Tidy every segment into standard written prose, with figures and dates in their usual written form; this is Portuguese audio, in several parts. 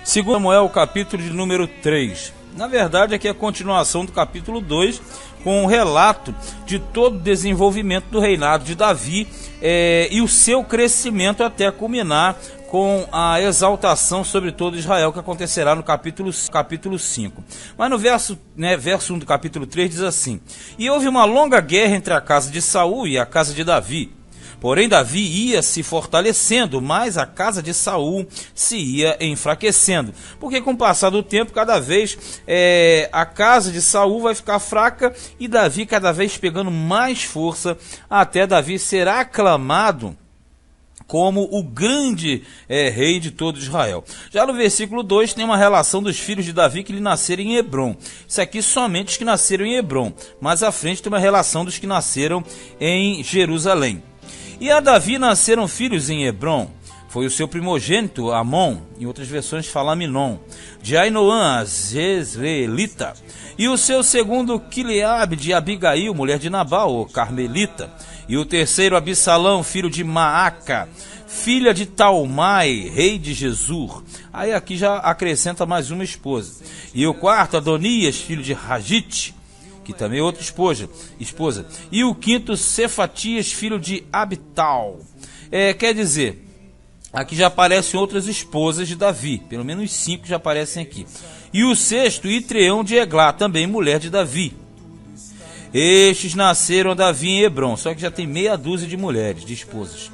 Segundo Samuel, capítulo de número 3. Na verdade, aqui é a continuação do capítulo 2, com um relato de todo o desenvolvimento do reinado de Davi e o seu crescimento até culminar com a exaltação sobre todo Israel, que acontecerá no capítulo 5. Mas no verso 1 do capítulo 3 diz assim: E houve uma longa guerra entre a casa de Saul e a casa de Davi. Porém, Davi ia se fortalecendo, mas a casa de Saul se ia enfraquecendo. Porque com o passar do tempo, cada vez a casa de Saul vai ficar fraca e Davi cada vez pegando mais força, até Davi ser aclamado como o grande rei de todo Israel. Já no versículo 2 tem uma relação dos filhos de Davi que lhe nasceram em Hebrom. Isso aqui somente os que nasceram em Hebrom. Mais à frente tem uma relação dos que nasceram em Jerusalém. E a Davi nasceram filhos em Hebrom. Foi o seu primogênito, Amon, em outras versões fala Aminon, de Ainoã, a Jezreelita, e o seu segundo, Quileabe, de Abigail, mulher de Nabal, Carmelita, e o terceiro, Absalão, filho de Maaca, filha de Talmai, rei de Jesur. Aí aqui já acrescenta mais uma esposa. E o quarto, Adonias, filho de Ragite, que também é outra esposa. E o quinto, Cefatias, filho de Abital. Quer dizer, aqui já aparecem outras esposas de Davi, pelo menos 5 já aparecem aqui. E o sexto, Itreão de Eglá, também mulher de Davi. Estes nasceram a Davi em Hebrom, só que já tem meia dúzia de mulheres, de esposas.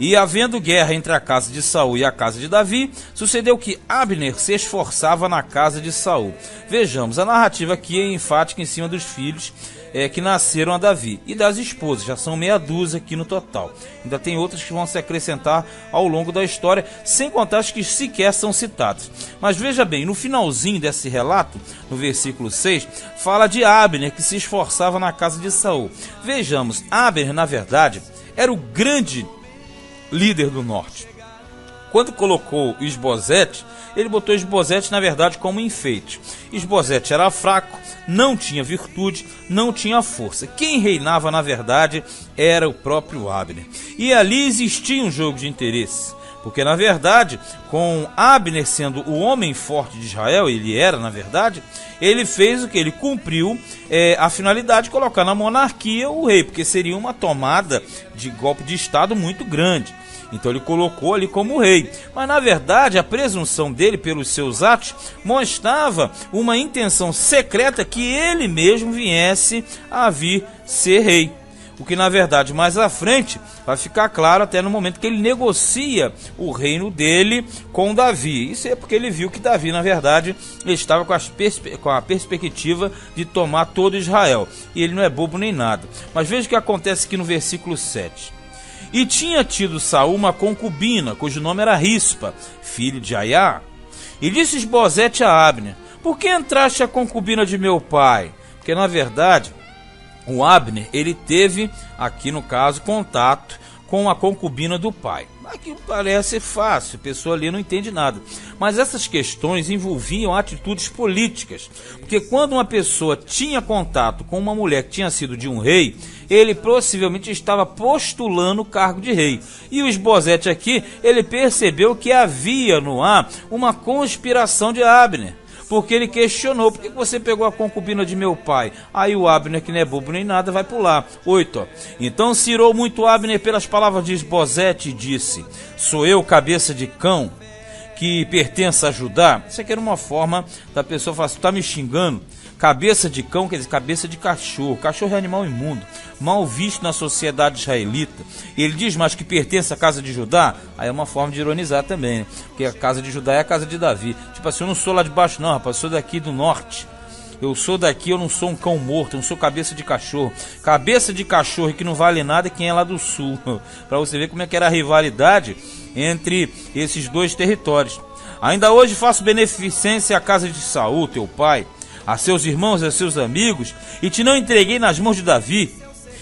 E havendo guerra entre a casa de Saul e a casa de Davi, sucedeu que Abner se esforçava na casa de Saul. Vejamos, a narrativa aqui é enfática em cima dos filhos que nasceram a Davi e das esposas, já são meia dúzia aqui no total. Ainda tem outras que vão se acrescentar ao longo da história, sem contar as que sequer são citadas. Mas veja bem, no finalzinho desse relato, no versículo 6, fala de Abner que se esforçava na casa de Saul. Vejamos, Abner, na verdade, era o grande líder do norte. Quando colocou Isbosete, ele botou Isbosete, na verdade, como enfeite. Isbosete era fraco, não tinha virtude, não tinha força. Quem reinava, na verdade, era o próprio Abner. E ali existia um jogo de interesse. Porque, na verdade, com Abner sendo o homem forte de Israel, ele era, na verdade, ele fez o que? Ele cumpriu a finalidade de colocar na monarquia o rei, porque seria uma tomada de golpe de Estado muito grande. Então ele colocou ali como rei. Mas na verdade a presunção dele pelos seus atos mostrava uma intenção secreta que ele mesmo viesse a vir ser rei. O que na verdade mais à frente vai ficar claro até no momento que ele negocia o reino dele com Davi. Isso é porque ele viu que Davi na verdade estava com a perspectiva de tomar todo Israel. E ele não é bobo nem nada. Mas veja o que acontece aqui no versículo 7. E tinha tido Saul uma concubina, cujo nome era Rispa, filho de Aiá. E disse Isbosete a Abner: Por que entraste a concubina de meu pai? Porque na verdade o Abner, ele teve aqui no caso contato com a concubina do pai. Aqui parece fácil, a pessoa ali não entende nada. Mas essas questões envolviam atitudes políticas. Porque quando uma pessoa tinha contato com uma mulher que tinha sido de um rei, ele possivelmente estava postulando o cargo de rei. E o Isbosete aqui, ele percebeu que havia no ar uma conspiração de Abner. Porque ele questionou: por que você pegou a concubina de meu pai? Aí o Abner, que não é bobo nem nada, vai pular. 8. Então se irou muito Abner pelas palavras de Isbosete e disse: Sou eu cabeça de cão que pertence a Judá? Isso aqui era uma forma da pessoa falar: tá me xingando? Cabeça de cão quer dizer cabeça de cachorro. Cachorro é animal imundo, mal visto na sociedade israelita. Ele diz: mas que pertence à casa de Judá? Aí é uma forma de ironizar também, né? Porque a casa de Judá é a casa de Davi. Tipo assim, eu não sou lá de baixo não, rapaz, eu sou daqui do norte. Eu sou daqui, eu não sou um cão morto, eu não sou cabeça de cachorro. Cabeça de cachorro que não vale nada é quem é lá do sul. Para você ver como é que era a rivalidade entre esses dois territórios. Ainda hoje faço beneficência à casa de Saul, teu pai, a seus irmãos e a seus amigos, e te não entreguei nas mãos de Davi.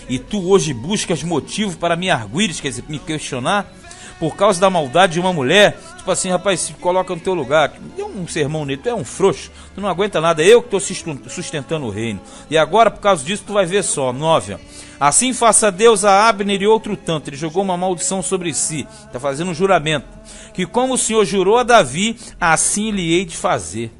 E tu hoje buscas motivo para me arguires, quer dizer, me questionar? Por causa da maldade de uma mulher, Tipo assim, rapaz, se coloca no teu lugar, dê um sermão nele, tu é um frouxo, tu não aguenta nada, eu que estou sustentando o reino. E agora, por causa disso, tu vai ver só, 9, ó. Assim faça Deus a Abner e outro tanto. Ele jogou uma maldição sobre si, está fazendo um juramento, que como o Senhor jurou a Davi, assim lhe hei de fazer.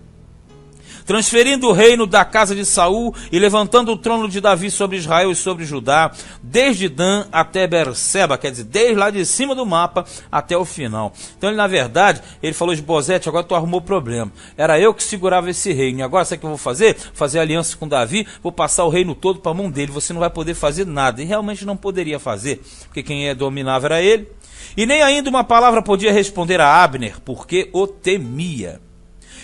Transferindo o reino da casa de Saul e levantando o trono de Davi sobre Israel e sobre Judá, desde Dan até Berseba, quer dizer, desde lá de cima do mapa até o final. Então ele, na verdade, ele falou: Esbozete, agora tu arrumou problema. Era eu que segurava esse reino, e agora sabe o que eu vou fazer? Fazer aliança com Davi, vou passar o reino todo para a mão dele, você não vai poder fazer nada. E realmente não poderia fazer, porque quem dominava era ele. E nem ainda uma palavra podia responder a Abner, porque o temia.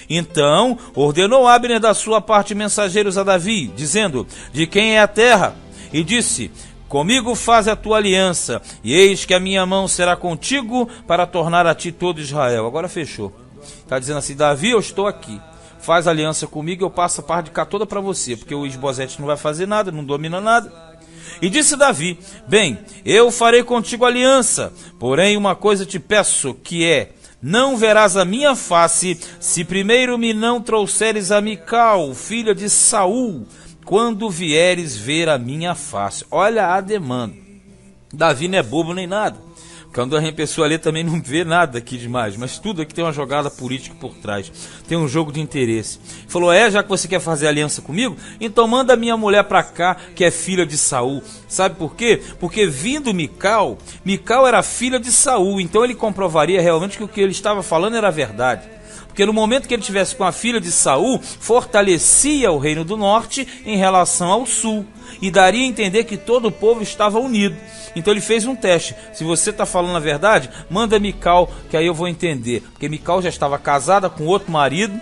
Então ordenou Abner da sua parte mensageiros a Davi, dizendo: de quem é a terra? E disse: comigo faz a tua aliança, e eis que a minha mão será contigo para tornar a ti todo Israel. Agora fechou. Está dizendo assim: Davi, eu estou aqui, faz aliança comigo, eu passo a parte de cá toda para você, porque o Esbozete não vai fazer nada, não domina nada. E disse Davi: bem, eu farei contigo aliança, porém uma coisa te peço, que é: não verás a minha face, se primeiro me não trouxeres a Mical, filha de Saul, quando vieres ver a minha face. Olha a demanda. Davi não é bobo nem nada. Quando a pessoa ali também não vê nada aqui demais, mas tudo aqui tem uma jogada política por trás, tem um jogo de interesse. Falou: já que você quer fazer aliança comigo, então manda a minha mulher para cá, que é filha de Saul. Sabe por quê? Porque vindo Mical era filha de Saul, então ele comprovaria realmente que o que ele estava falando era verdade. Porque no momento que ele estivesse com a filha de Saul, fortalecia o reino do norte em relação ao sul, e daria a entender que todo o povo estava unido. Então ele fez um teste: se você está falando a verdade, manda Mical, que aí eu vou entender. Porque Mical já estava casada com outro marido,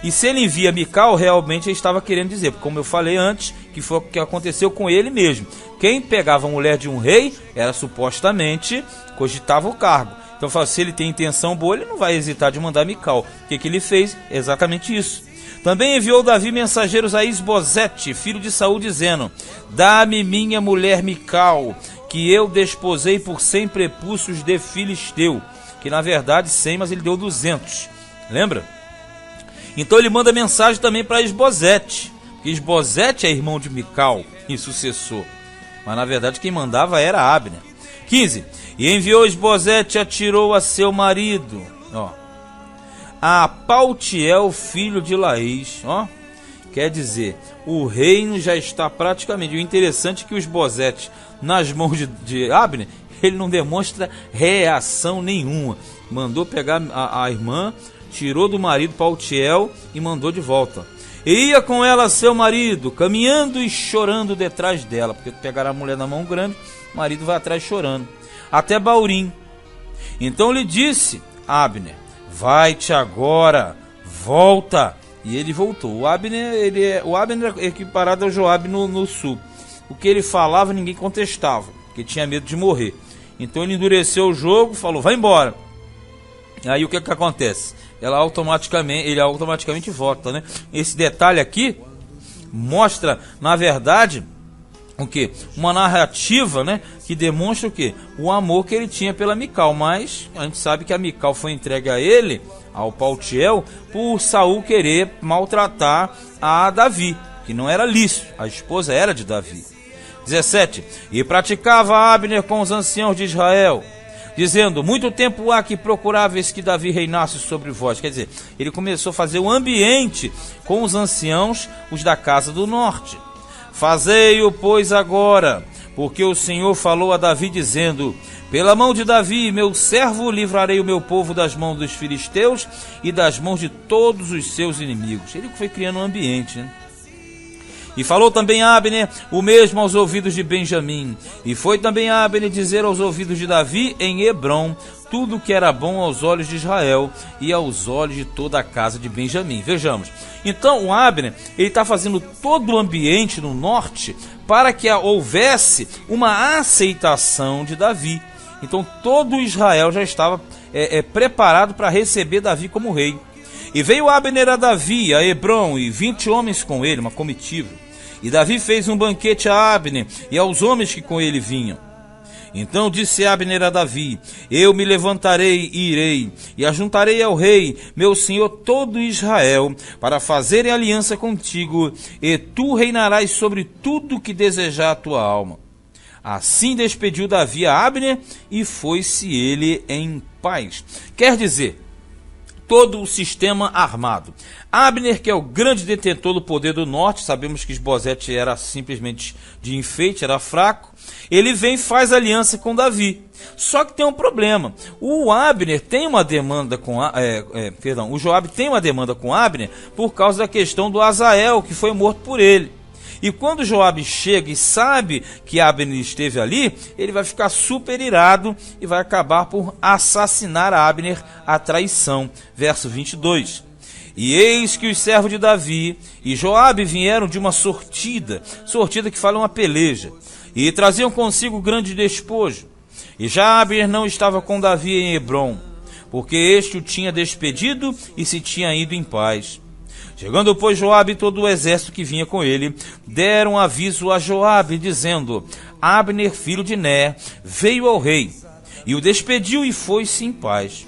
e se ele envia Mical, realmente ele estava querendo dizer, porque como eu falei antes, que foi o que aconteceu com ele mesmo. Quem pegava a mulher de um rei, era supostamente, cogitava o cargo. Então, se ele tem intenção boa, ele não vai hesitar de mandar Mical. O que ele fez? Exatamente isso. Também enviou Davi mensageiros a Esbozete, filho de Saul, dizendo: dá-me minha mulher Mical, que eu desposei por 100 prepúcios de filisteu. Que na verdade 100, mas ele deu 200. Lembra? Então ele manda mensagem também para Esbozete, porque Esbozete é irmão de Mical e sucessor. Mas na verdade quem mandava era Abner. 15. E enviou Esbozete, atirou a seu marido, a Paltiel, filho de Laís. Quer dizer, o reino já está praticamente. O interessante é que o Esbozete, nas mãos de Abner, ele não demonstra reação nenhuma. Mandou pegar a irmã, tirou do marido Paltiel e mandou de volta. E ia com ela seu marido, caminhando e chorando detrás dela, porque pegaram a mulher na mão grande, o marido vai atrás chorando, até Baurim. Então lhe disse Abner: vai-te agora, volta. E ele voltou. O Abner é equiparado ao Joabe no sul. O que ele falava ninguém contestava, porque tinha medo de morrer. Então ele endureceu o jogo, falou: vai embora. Aí o que acontece? Ele automaticamente volta, né? Esse detalhe aqui mostra, na verdade, o quê? Uma narrativa, né, que demonstra o quê? O amor que ele tinha pela Mical. Mas a gente sabe que a Mical foi entregue a ele, ao Paltiel, por Saul querer maltratar a Davi, que não era lícito. A esposa era de Davi. 17. E praticava Abner com os anciãos de Israel, dizendo: muito tempo há que procuráveis que Davi reinasse sobre vós. Quer dizer, ele começou a fazer um ambiente com os anciãos, os da casa do norte. Fazei-o, pois, agora, porque o Senhor falou a Davi, dizendo: pela mão de Davi, meu servo, livrarei o meu povo das mãos dos filisteus e das mãos de todos os seus inimigos. Ele foi criando um ambiente, né? E falou também Abner o mesmo aos ouvidos de Benjamim. E foi também Abner dizer aos ouvidos de Davi em Hebrom tudo o que era bom aos olhos de Israel e aos olhos de toda a casa de Benjamim. Vejamos. Então o Abner, ele está fazendo todo o ambiente no norte para que houvesse uma aceitação de Davi. Então todo Israel já estava preparado para receber Davi como rei. E veio Abner a Davi, a Hebrom, e 20 homens com ele, uma comitiva. E Davi fez um banquete a Abner e aos homens que com ele vinham. Então disse Abner a Davi: eu me levantarei e irei, e ajuntarei ao rei, meu senhor, todo Israel, para fazerem aliança contigo, e tu reinarás sobre tudo que desejar a tua alma. Assim despediu Davi a Abner, e foi-se ele em paz. Quer dizer, todo o sistema armado. Abner, que é o grande detentor do poder do norte, sabemos que Esbozete era simplesmente de enfeite, era fraco, ele vem e faz aliança com Davi. Só que tem um problema. O Abner tem uma demanda com o Joabe tem uma demanda com Abner por causa da questão do Azael, que foi morto por ele. E quando Joabe chega e sabe que Abner esteve ali, ele vai ficar super irado e vai acabar por assassinar Abner à traição. Verso 22. E eis que os servos de Davi e Joabe vieram de uma sortida que fala uma peleja, e traziam consigo grande despojo. E já Abner não estava com Davi em Hebrom, porque este o tinha despedido e se tinha ido em paz. Chegando, pois, Joabe e todo o exército que vinha com ele, deram aviso a Joabe, dizendo: Abner, filho de Ner, veio ao rei, e o despediu e foi-se em paz.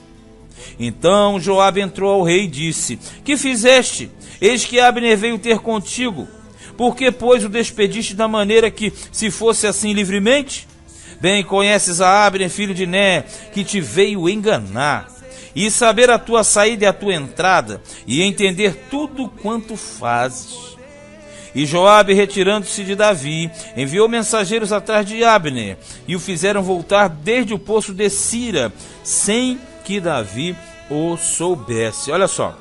Então Joabe entrou ao rei e disse: que fizeste? Eis que Abner veio ter contigo. Por que, pois, o despediste da maneira que, se fosse assim livremente? Bem conheces a Abner, filho de Ner, que te veio enganar, e saber a tua saída e a tua entrada, e entender tudo quanto fazes. E Joabe, retirando-se de Davi, enviou mensageiros atrás de Abner, e o fizeram voltar desde o poço de Sira, sem que Davi o soubesse. Olha só,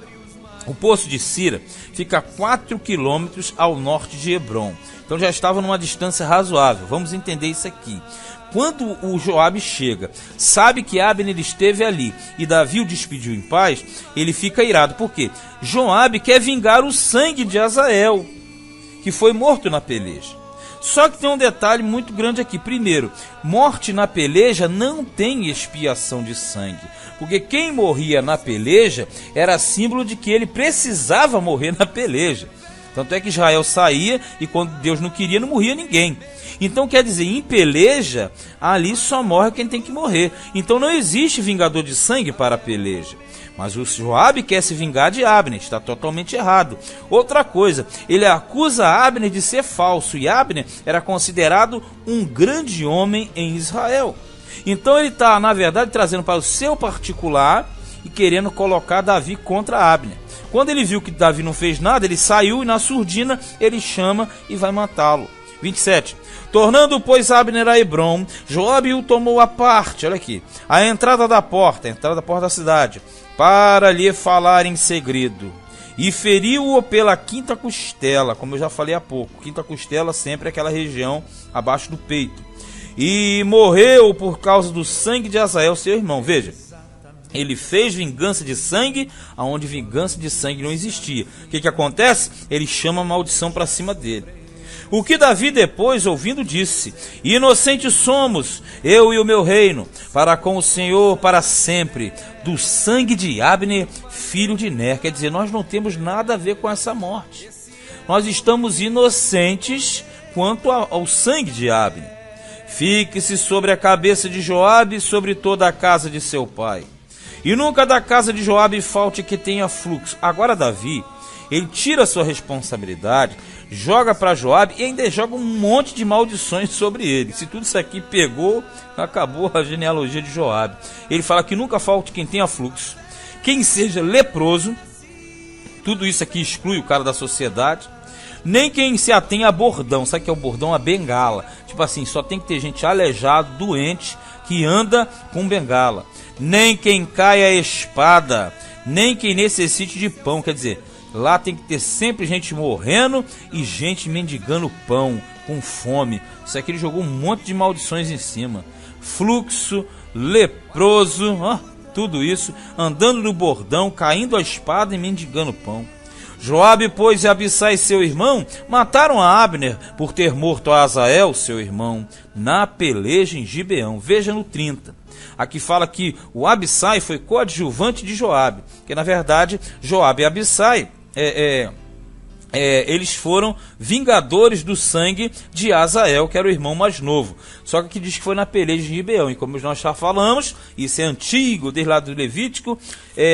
o poço de Sira fica a 4 quilômetros ao norte de Hebrom, então já estava numa distância razoável. Vamos entender isso aqui. Quando o Joabe chega, sabe que Abner esteve ali e Davi o despediu em paz, ele fica irado. Por quê? Joabe quer vingar o sangue de Azael, que foi morto na peleja. Só que tem um detalhe muito grande aqui. Primeiro, morte na peleja não tem expiação de sangue, porque quem morria na peleja era símbolo de que ele precisava morrer na peleja. Tanto é que Israel saía e quando Deus não queria, não morria ninguém. Então quer dizer, em peleja, ali só morre quem tem que morrer. Então não existe vingador de sangue para a peleja. Mas o Joabe quer se vingar de Abner, está totalmente errado. Outra coisa, ele acusa Abner de ser falso, e Abner era considerado um grande homem em Israel. Então ele está, na verdade, trazendo para o seu particular e querendo colocar Davi contra Abner. Quando ele viu que Davi não fez nada, ele saiu e na surdina ele chama e vai matá-lo. 27. Tornando, pois, Abner a Hebrom, Joabe o tomou à parte, olha aqui, à entrada da porta da cidade, para lhe falar em segredo. E feriu-o pela quinta costela, como eu já falei há pouco. Quinta costela sempre é aquela região abaixo do peito. E morreu por causa do sangue de Azael, seu irmão. Veja, ele fez vingança de sangue, aonde vingança de sangue não existia. O que acontece? Ele chama a maldição para cima dele. O que Davi depois, ouvindo, disse: inocentes somos, eu e o meu reino, para com o Senhor para sempre, do sangue de Abner, filho de Ner. Quer dizer, nós não temos nada a ver com essa morte. Nós estamos inocentes quanto ao sangue de Abner. Fique-se sobre a cabeça de Joabe e sobre toda a casa de seu pai. E nunca da casa de Joabe falte que tenha fluxo. Agora Davi, ele tira a sua responsabilidade, joga para Joabe e ainda joga um monte de maldições sobre ele. Se tudo isso aqui pegou, acabou a genealogia de Joabe. Ele fala que nunca falte quem tenha fluxo, quem seja leproso, tudo isso aqui exclui o cara da sociedade, nem quem se atenha a bordão. Sabe o que é o bordão? A bengala. Tipo assim, só tem que ter gente aleijada, doente, que anda com bengala. Nem quem caia a espada, nem quem necessite de pão. Quer dizer, lá tem que ter sempre gente morrendo e gente mendigando pão, com fome. Isso aqui ele jogou um monte de maldições em cima. Fluxo, leproso, tudo isso, andando no bordão, caindo a espada e mendigando pão. Joabe, pois, e Abissai, seu irmão, mataram a Abner por ter morto a Azael, seu irmão, na peleja em Gibeão. Veja no 30. Aqui fala que o Abissai foi coadjuvante de Joabe, que na verdade Joabe e Abissai eles foram vingadores do sangue de Azael, que era o irmão mais novo. Só que aqui diz que foi na peleja de Gibeão. E como nós já falamos, isso é antigo, desde lá do Levítico,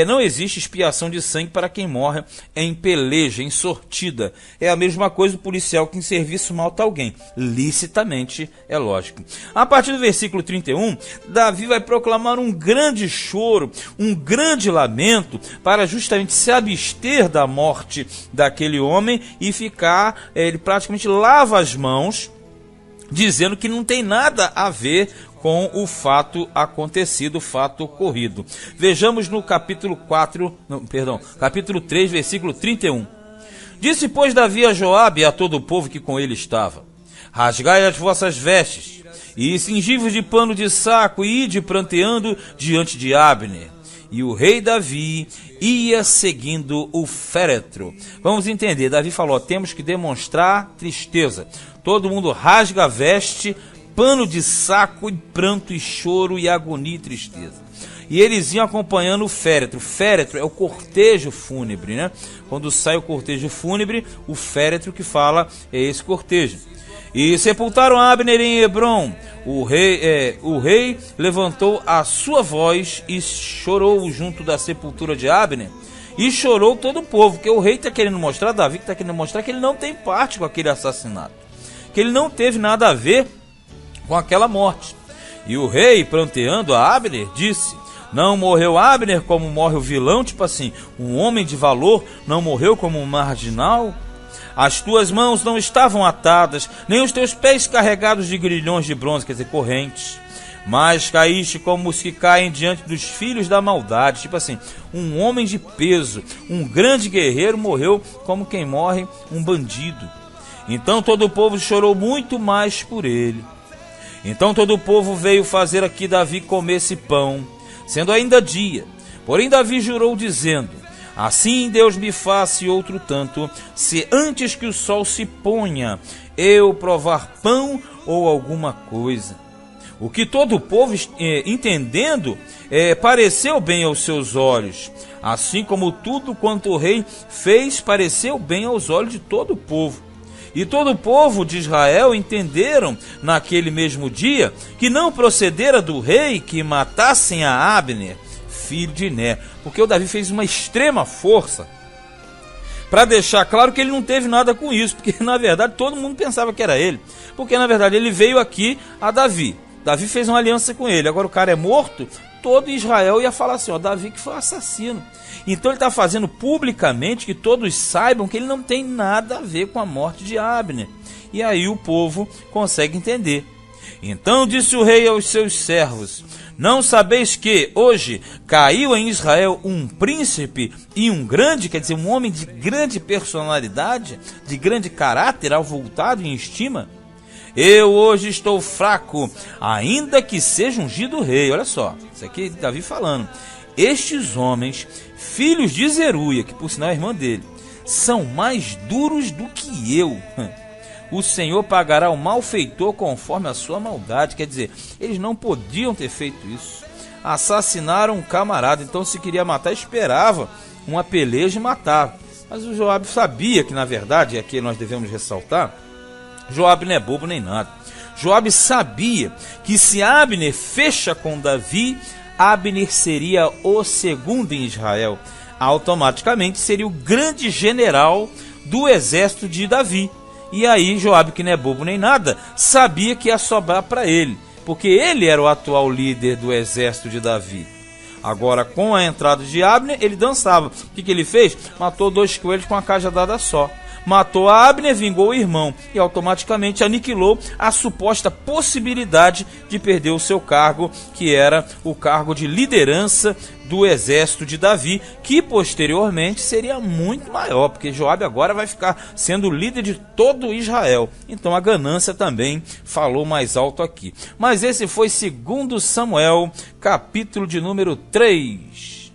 não existe expiação de sangue para quem morre em peleja, em sortida. É a mesma coisa do policial que em serviço mata alguém. Licitamente, é lógico. A partir do versículo 31, Davi vai proclamar um grande choro, um grande lamento, para justamente se abster da morte daquele homem e ficar, ele praticamente lava as mãos, dizendo que não tem nada a ver com o fato acontecido, o fato ocorrido. Vejamos no capítulo 3, versículo 31. Disse, pois, Davi a Joabe e a todo o povo que com ele estava: rasgai as vossas vestes, e cingi-vos de pano de saco, e ide pranteando diante de Abner. E o rei Davi ia seguindo o féretro. Vamos entender, Davi falou, temos que demonstrar tristeza. Todo mundo rasga a veste, pano de saco, e pranto, e choro, e agonia e tristeza. E eles iam acompanhando o féretro. O féretro é o cortejo fúnebre, né? Quando sai o cortejo fúnebre, o féretro que fala é esse cortejo. E sepultaram Abner em Hebrom. O rei levantou a sua voz e chorou junto da sepultura de Abner. E chorou todo o povo, porque o rei está querendo mostrar, Davi está querendo mostrar que ele não tem parte com aquele assassinato. Que ele não teve nada a ver com aquela morte. E o rei, pranteando a Abner, disse: não morreu Abner como morre o vilão, tipo assim, um homem de valor não morreu como um marginal? As tuas mãos não estavam atadas, nem os teus pés carregados de grilhões de bronze, quer dizer, correntes. Mas caíste como os que caem diante dos filhos da maldade. Tipo assim, um homem de peso, um grande guerreiro morreu como quem morre um bandido. Então todo o povo chorou muito mais por ele. Então todo o povo veio fazer aqui Davi comer esse pão, sendo ainda dia. Porém Davi jurou dizendo: assim Deus me faça e outro tanto, se antes que o sol se ponha, eu provar pão ou alguma coisa. O que todo o povo, entendendo, pareceu bem aos seus olhos, assim como tudo quanto o rei fez pareceu bem aos olhos de todo o povo. E todo o povo de Israel entenderam naquele mesmo dia que não procedera do rei que matassem a Abner, filho de Ner, porque o Davi fez uma extrema força para deixar claro que ele não teve nada com isso, porque na verdade todo mundo pensava que era ele, porque na verdade ele veio aqui a Davi fez uma aliança com ele, agora o cara é morto, todo Israel ia falar assim, ó, Davi que foi o assassino. Então ele está fazendo publicamente que todos saibam que ele não tem nada a ver com a morte de Abner, e aí o povo consegue entender. Então disse o rei aos seus servos: não sabeis que hoje caiu em Israel um príncipe e um grande, quer dizer, um homem de grande personalidade, de grande caráter, avultado em estima? Eu hoje estou fraco, ainda que seja ungido rei. Olha só, isso aqui é Davi falando. Estes homens, filhos de Zeruia, que por sinal é irmã dele, são mais duros do que eu. O Senhor pagará o malfeitor conforme a sua maldade. Quer dizer, eles não podiam ter feito isso. Assassinaram um camarada, então se queria matar, esperava uma peleja e matava. Mas o Joabe sabia que, na verdade, e aqui nós devemos ressaltar, Joabe não é bobo nem nada. Joabe sabia que se Abner fecha com Davi, Abner seria o segundo em Israel. Automaticamente seria o grande general do exército de Davi. E aí Joabe, que não é bobo nem nada, sabia que ia sobrar para ele, porque ele era o atual líder do exército de Davi. Agora, com a entrada de Abner, ele dançava. O que ele fez? Matou 2 coelhos com uma cajadada só. Matou a Abner, vingou o irmão e automaticamente aniquilou a suposta possibilidade de perder o seu cargo, que era o cargo de liderança do exército de Davi, que posteriormente seria muito maior, porque Joabe agora vai ficar sendo líder de todo Israel. Então a ganância também falou mais alto aqui. Mas esse foi 2 Samuel, capítulo de número 3.